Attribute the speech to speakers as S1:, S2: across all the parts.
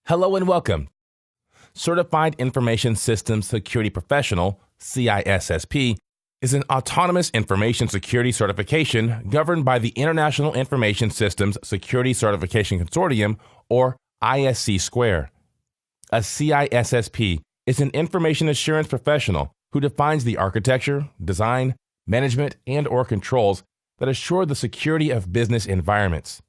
S1: Hello and welcome. Certified Information Systems Security Professional, CISSP, is an autonomous information security certification governed by the International Information Systems Security Certification Consortium, or ISC². A CISSP is an information assurance professional who defines the architecture, design, management, and/or controls that assure the security of business environments.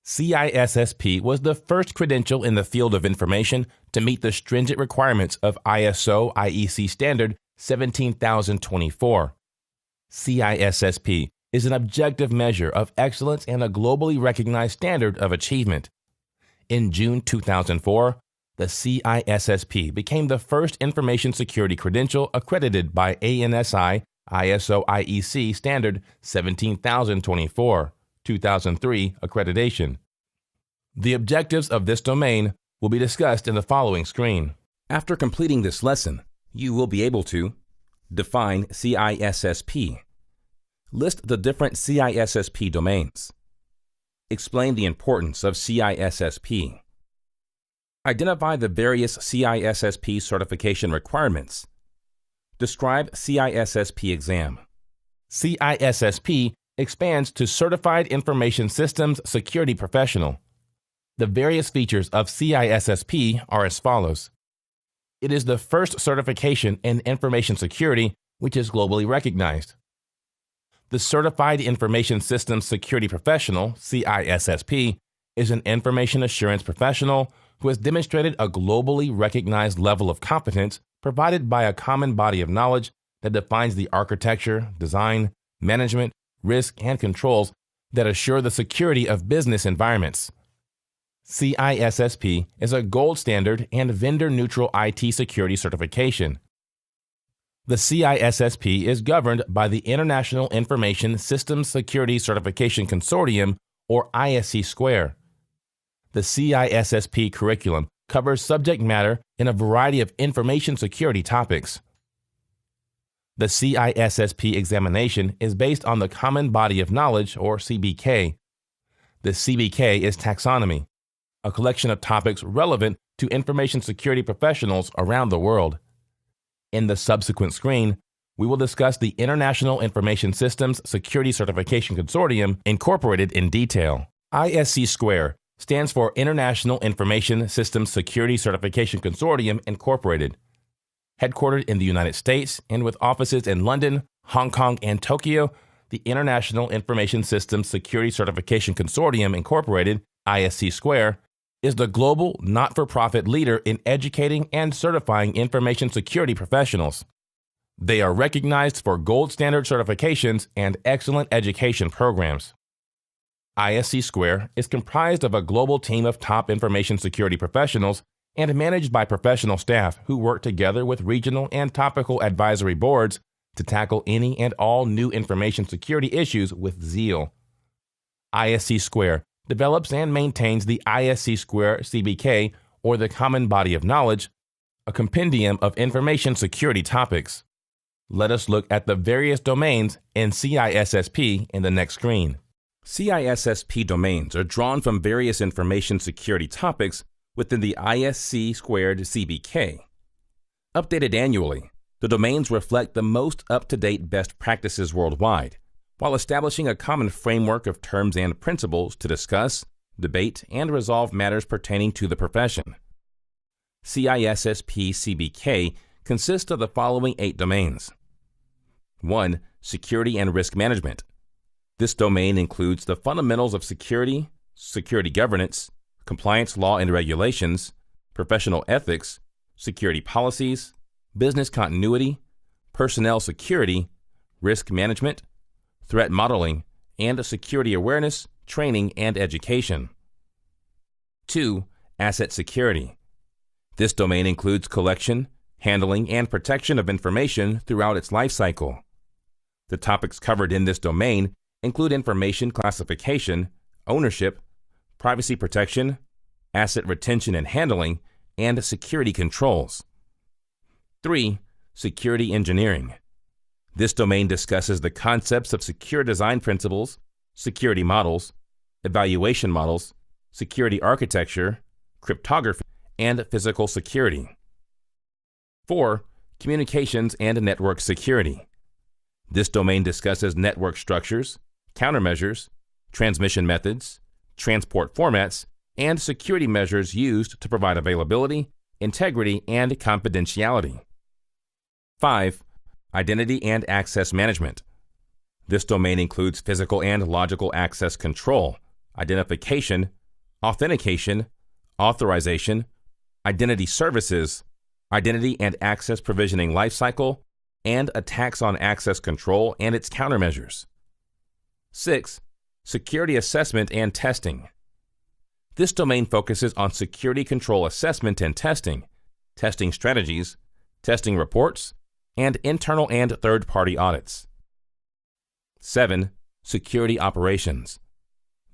S1: CISSP was the first credential in the field of information to meet the stringent requirements of ISO IEC Standard 17024. CISSP is an objective measure of excellence and a globally recognized standard of achievement. In June 2004, the CISSP became the first information security credential accredited by ANSI ISO IEC Standard 17024. 2003 accreditation. The objectives of this domain will be discussed in the following screen. After completing this lesson, you will be able to define CISSP, list the different CISSP domains, explain the importance of CISSP, identify the various CISSP certification requirements, describe CISSP exam. CISSP expands to Certified Information Systems Security Professional. The various features of CISSP are as follows. It is the first certification in information security which is globally recognized. The Certified Information Systems Security Professional, CISSP, is an information assurance professional who has demonstrated a globally recognized level of competence provided by a common body of knowledge that defines the architecture, design, management, risk, and controls that assure the security of business environments. CISSP is a gold standard and vendor-neutral IT security certification. The CISSP is governed by the International Information Systems Security Certification Consortium, or ISC². The CISSP curriculum covers subject matter in a variety of information security topics. The CISSP examination is based on the Common Body of Knowledge, or CBK. The CBK is taxonomy, a collection of topics relevant to information security professionals around the world. In the subsequent screen, we will discuss the International Information Systems Security Certification Consortium Incorporated in detail. ISC² stands for International Information Systems Security Certification Consortium Incorporated. Headquartered in the United States and with offices in London, Hong Kong, and Tokyo, the International Information Systems Security Certification Consortium Incorporated, ISC², is the global not-for-profit leader in educating and certifying information security professionals. They are recognized for gold standard certifications and excellent education programs. ISC² is comprised of a global team of top information security professionals and managed by professional staff who work together with regional and topical advisory boards to tackle any and all new information security issues with zeal. ISC² develops and maintains the ISC² CBK, or the Common Body of Knowledge, a compendium of information security topics. Let us look at the various domains in CISSP in the next screen. CISSP domains are drawn from various information security topics within the ISC² CBK. Updated annually, the domains reflect the most up-to-date best practices worldwide, while establishing a common framework of terms and principles to discuss, debate, and resolve matters pertaining to the profession. CISSP CBK consists of the following 8 domains. 1. Security and risk management. This domain includes the fundamentals of security, security governance, compliance law and regulations, professional ethics, security policies, business continuity, personnel security, risk management, threat modeling, and security awareness, training, and education. 2. Asset security. This domain includes collection, handling, and protection of information throughout its life cycle. The topics covered in this domain include information classification, ownership, privacy protection, asset retention and handling, and security controls. 3. Security engineering. This domain discusses the concepts of secure design principles, security models, evaluation models, security architecture, cryptography, and physical security. 4. Communications and network security. This domain discusses network structures, countermeasures, transmission methods, transport formats, and security measures used to provide availability, integrity, and confidentiality. 5. Identity and access management. This domain includes physical and logical access control, identification, authentication, authorization, identity services, identity and access provisioning lifecycle, and attacks on access control and its countermeasures. 6. Security assessment and testing. This domain focuses on security control assessment and testing, testing strategies, testing reports, and internal and third-party audits. 7. Security operations.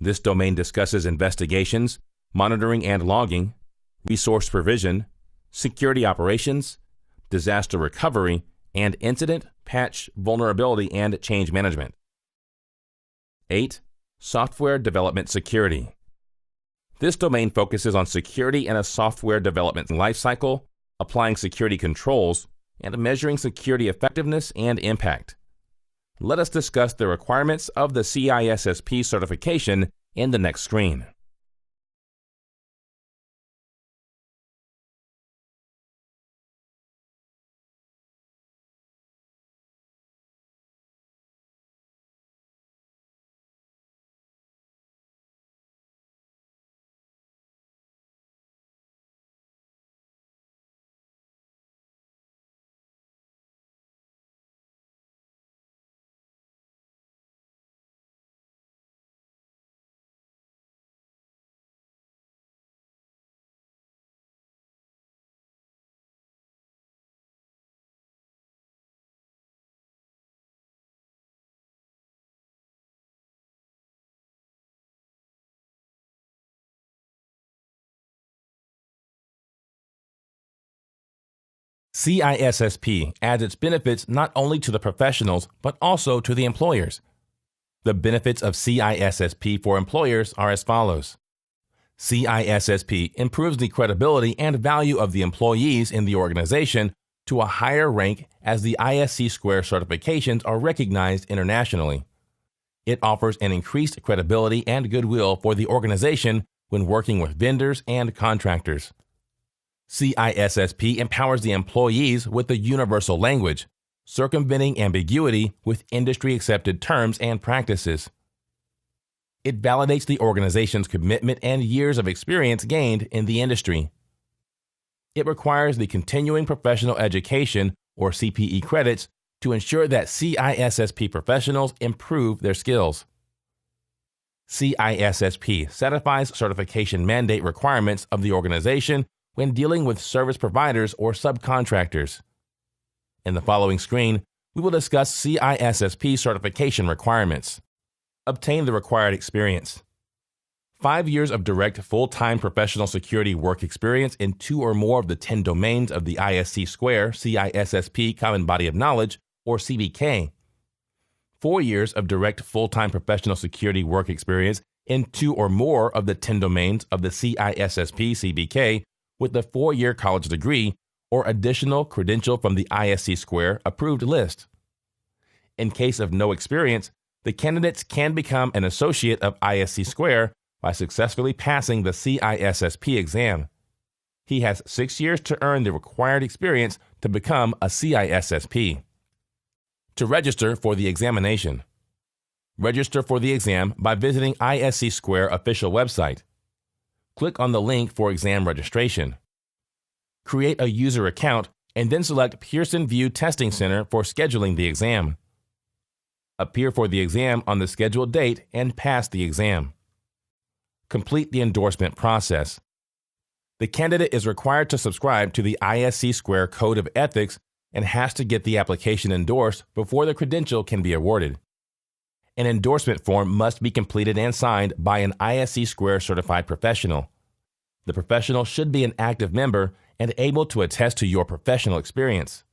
S1: This domain discusses investigations, monitoring and logging, resource provision, security operations, disaster recovery, and incident, patch, vulnerability, and change management. 8. Software development security. This domain focuses on security in a software development lifecycle, applying security controls, and measuring security effectiveness and impact. Let us discuss the requirements of the CISSP certification in the next screen. CISSP adds its benefits not only to the professionals, but also to the employers. The benefits of CISSP for employers are as follows. CISSP improves the credibility and value of the employees in the organization to a higher rank as the ISC Square certifications are recognized internationally. It offers an increased credibility and goodwill for the organization when working with vendors and contractors. CISSP empowers the employees with the universal language, circumventing ambiguity with industry-accepted terms and practices. It validates the organization's commitment and years of experience gained in the industry. It requires the continuing professional education, or CPE credits, to ensure that CISSP professionals improve their skills. CISSP satisfies certification mandate requirements of the organization when dealing with service providers or subcontractors. In the following screen, we will discuss CISSP certification requirements. Obtain the required experience. 5 years of direct full-time professional security work experience in 2 or more of the 10 domains of the ISC Square CISSP Common Body of Knowledge, or CBK. 4 years of direct full-time professional security work experience in 2 or more of the 10 domains of the CISSP CBK with a 4-year college degree or additional credential from the ISC Square approved list. In case of no experience, the candidates can become an associate of ISC Square by successfully passing the CISSP exam. He has 6 years to earn the required experience to become a CISSP. To register for the examination. Register for the exam by visiting ISC Square official website. Click on the link for exam registration. Create a user account and then select Pearson VUE Testing Center for scheduling the exam. Appear for the exam on the scheduled date and pass the exam. Complete the endorsement process. The candidate is required to subscribe to the ISC Square Code of Ethics and has to get the application endorsed before the credential can be awarded. An endorsement form must be completed and signed by an ISC Square certified professional. The professional should be an active member and able to attest to your professional experience.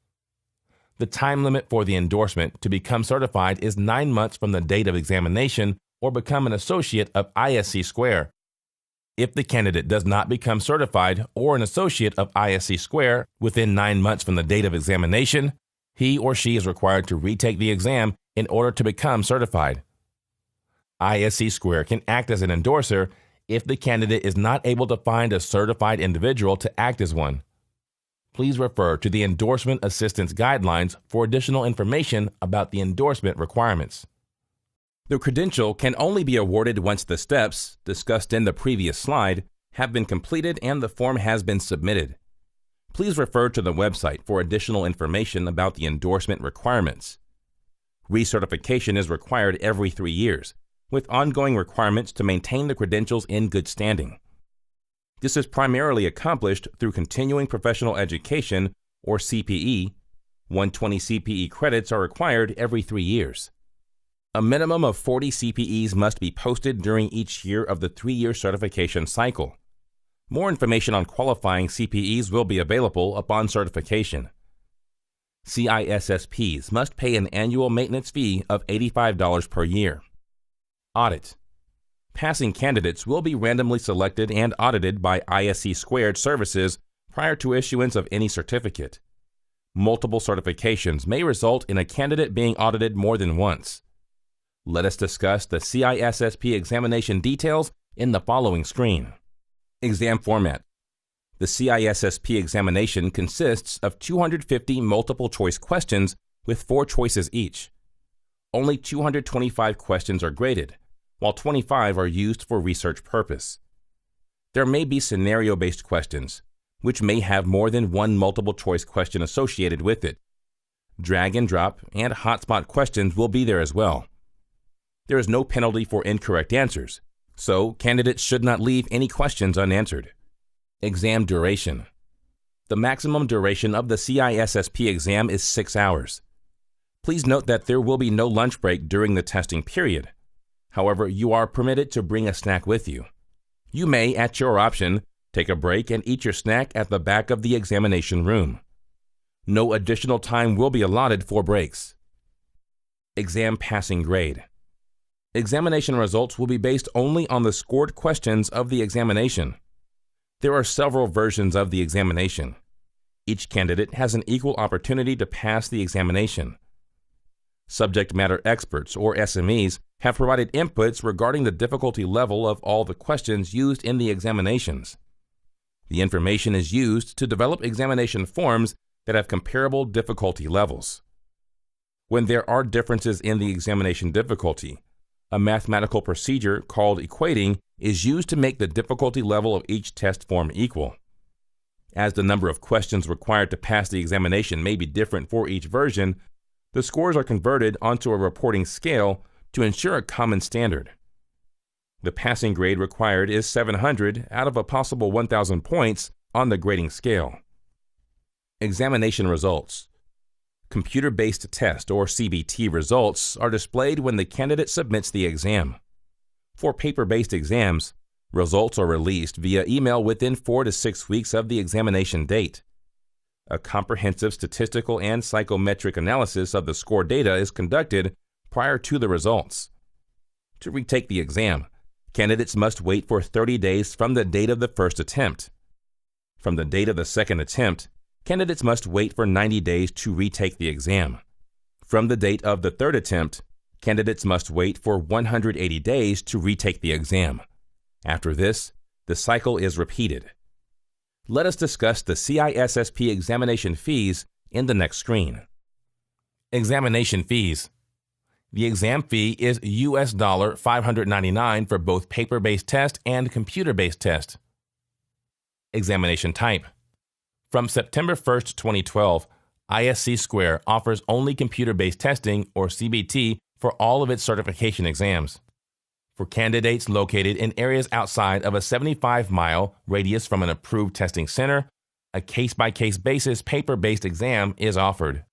S1: The time limit for the endorsement to become certified is 9 months from the date of examination or become an associate of ISC Square. If the candidate does not become certified or an associate of ISC² within 9 months from the date of examination, he or she is required to retake the exam in order to become certified. ISC² can act as an endorser if the candidate is not able to find a certified individual to act as one. Please refer to the Endorsement Assistance Guidelines for additional information about the endorsement requirements. The credential can only be awarded once the steps, discussed in the previous slide, have been completed and the form has been submitted. Please refer to the website for additional information about the endorsement requirements. Recertification is required every 3 years, with ongoing requirements to maintain the credentials in good standing. This is primarily accomplished through continuing professional education, or CPE. 120 CPE credits are required every 3 years. A minimum of 40 CPEs must be posted during each year of the 3-year certification cycle. More information on qualifying CPEs will be available upon certification. CISSPs must pay an annual maintenance fee of $85 per year. Audit. Passing candidates will be randomly selected and audited by ISC² services prior to issuance of any certificate. Multiple certifications may result in a candidate being audited more than once. Let us discuss the CISSP examination details in the following screen. Exam format. The CISSP examination consists of 250 multiple-choice questions with 4 choices each. Only 225 questions are graded, while 25 are used for research purpose. There may be scenario-based questions, which may have more than one multiple-choice question associated with it. Drag and drop and hotspot questions will be there as well. There is no penalty for incorrect answers, so candidates should not leave any questions unanswered. Exam duration. The maximum duration of the CISSP exam is 6 hours. Please note that there will be no lunch break during the testing period. However, you are permitted to bring a snack with you. You may, at your option, take a break and eat your snack at the back of the examination room. No additional time will be allotted for breaks. Exam passing grade. Examination results will be based only on the scored questions of the examination. There are several versions of the examination. Each candidate has an equal opportunity to pass the examination. Subject matter experts, or SMEs, have provided inputs regarding the difficulty level of all the questions used in the examinations. The information is used to develop examination forms that have comparable difficulty levels. When there are differences in the examination difficulty, a mathematical procedure called equating is used to make the difficulty level of each test form equal. As the number of questions required to pass the examination may be different for each version, the scores are converted onto a reporting scale to ensure a common standard. The passing grade required is 700 out of a possible 1,000 points on the grading scale. Examination results. Computer-based test, or CBT, results are displayed when the candidate submits the exam. For paper-based exams, results are released via email within 4 to 6 weeks of the examination date. A comprehensive statistical and psychometric analysis of the score data is conducted prior to the results. To retake the exam, candidates must wait for 30 days from the date of the first attempt. From the date of the second attempt, candidates must wait for 90 days to retake the exam. From the date of the third attempt, candidates must wait for 180 days to retake the exam. After this, the cycle is repeated. Let us discuss the CISSP examination fees in the next screen. Examination fees. The exam fee is US $599 for both paper-based test and computer-based test. Examination type. From September 1, 2012, ISC² offers only computer-based testing, or CBT, for all of its certification exams. For candidates located in areas outside of a 75-mile radius from an approved testing center, a case-by-case basis paper-based exam is offered.